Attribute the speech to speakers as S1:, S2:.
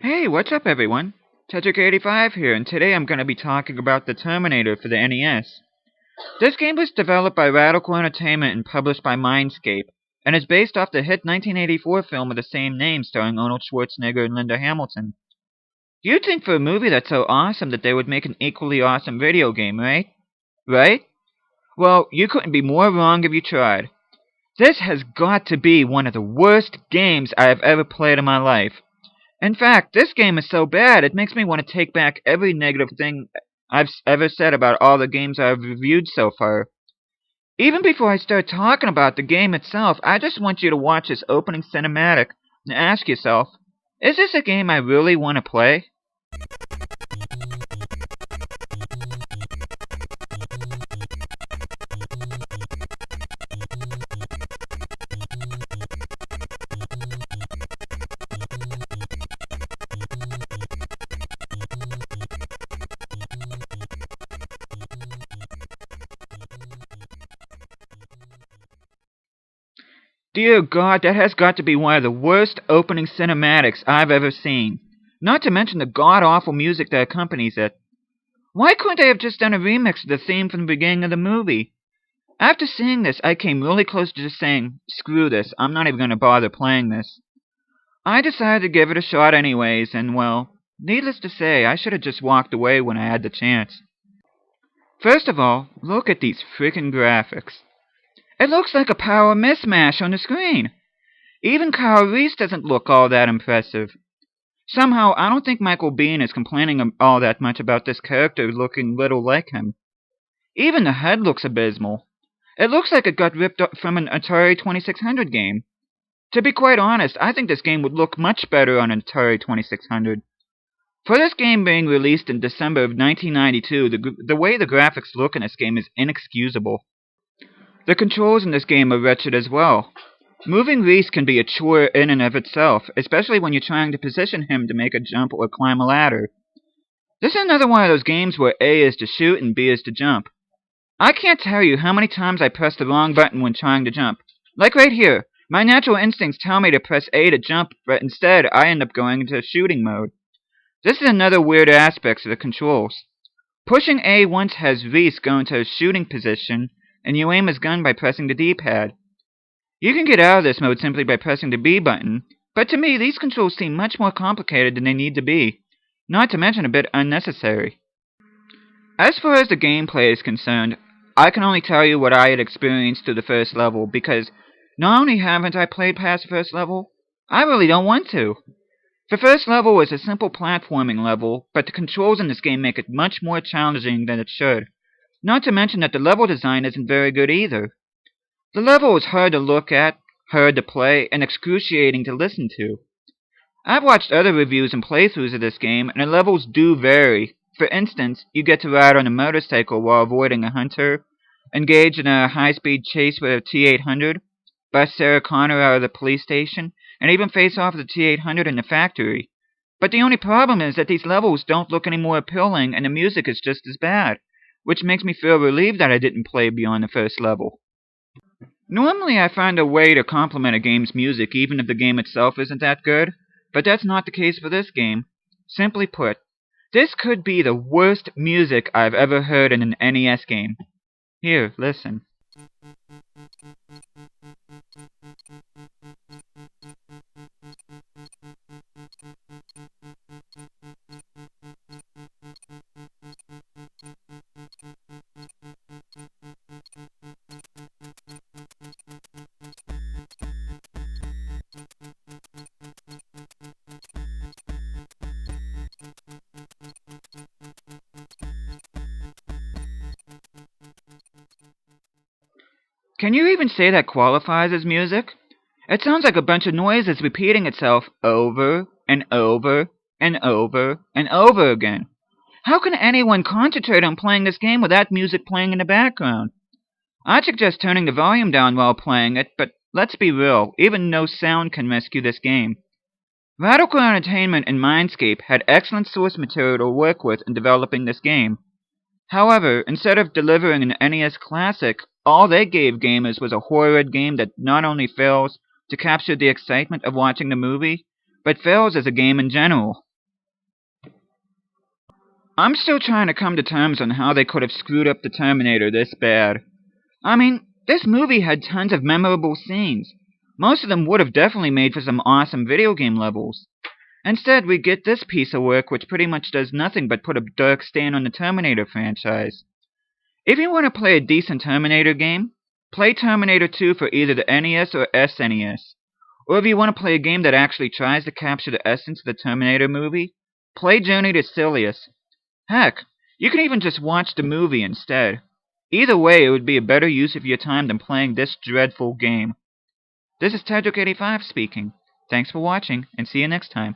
S1: Hey, what's up everyone? Tetrick85 here, and today I'm going to be talking about the Terminator for the NES. This game was developed by Radical Entertainment and published by Mindscape, and is based off the hit 1984 film of the same name starring Arnold Schwarzenegger and Linda Hamilton. You'd think for a movie that's so awesome that they would make an equally awesome video game, right? Right? Well, you couldn't be more wrong if you tried. This has got to be one of the worst games I have ever played in my life. In fact, this game is so bad it makes me want to take back every negative thing I've ever said about all the games I've reviewed so far. Even before I start talking about the game itself, I just want you to watch this opening cinematic and ask yourself, is this a game I really want to play? Dear God, that has got to be one of the worst opening cinematics I've ever seen. Not to mention the god-awful music that accompanies it. Why couldn't they have just done a remix of the theme from the beginning of the movie? After seeing this, I came really close to just saying, screw this, I'm not even going to bother playing this. I decided to give it a shot anyways, and well, needless to say, I should have just walked away when I had the chance. First of all, look at these frickin' graphics. It looks like a power mismatch on the screen. Even Kyle Reese doesn't look all that impressive. Somehow, I don't think Michael Biehn is complaining all that much about this character looking little like him. Even the head looks abysmal. It looks like it got ripped up from an Atari 2600 game. To be quite honest, I think this game would look much better on an Atari 2600. For this game being released in December of 1992, the way the graphics look in this game is inexcusable. The controls in this game are wretched as well. Moving Reese can be a chore in and of itself, especially when you're trying to position him to make a jump or climb a ladder. This is another one of those games where A is to shoot and B is to jump. I can't tell you how many times I pressed the wrong button when trying to jump. Like right here, my natural instincts tell me to press A to jump, but instead I end up going into shooting mode. This is another weird aspect of the controls. Pushing A once has Reese go into a shooting position, and you aim his gun by pressing the D-pad. You can get out of this mode simply by pressing the B button, but to me these controls seem much more complicated than they need to be, not to mention a bit unnecessary. As far as the gameplay is concerned, I can only tell you what I had experienced through the first level, because not only haven't I played past the first level, I really don't want to. The first level is a simple platforming level, but the controls in this game make it much more challenging than it should. Not to mention that the level design isn't very good either. The level is hard to look at, hard to play, and excruciating to listen to. I've watched other reviews and playthroughs of this game, and the levels do vary. For instance, you get to ride on a motorcycle while avoiding a hunter, engage in a high-speed chase with a T-800, bust Sarah Connor out of the police station, and even face off the T-800 in the factory. But the only problem is that these levels don't look any more appealing, and the music is just as bad, which makes me feel relieved that I didn't play beyond the first level. Normally I find a way to complement a game's music even if the game itself isn't that good, but that's not the case for this game. Simply put, this could be the worst music I've ever heard in an NES game. Here, listen. Can you even say that qualifies as music? It sounds like a bunch of noises repeating itself over and over and over and over again. How can anyone concentrate on playing this game with that music playing in the background? I'd suggest turning the volume down while playing it, but let's be real, even no sound can rescue this game. Radical Entertainment and Mindscape had excellent source material to work with in developing this game. However, instead of delivering an NES classic, all they gave gamers was a horrid game that not only fails to capture the excitement of watching the movie, but fails as a game in general. I'm still trying to come to terms on how they could have screwed up the Terminator this bad. I mean, this movie had tons of memorable scenes. Most of them would have definitely made for some awesome video game levels. Instead, we get this piece of work which pretty much does nothing but put a dark stain on the Terminator franchise. If you want to play a decent Terminator game, play Terminator 2 for either the NES or SNES. Or if you want to play a game that actually tries to capture the essence of the Terminator movie, play Journey to Silius. Heck, you can even just watch the movie instead. Either way, it would be a better use of your time than playing this dreadful game. This is Tedrick85 speaking. Thanks for watching, and see you next time.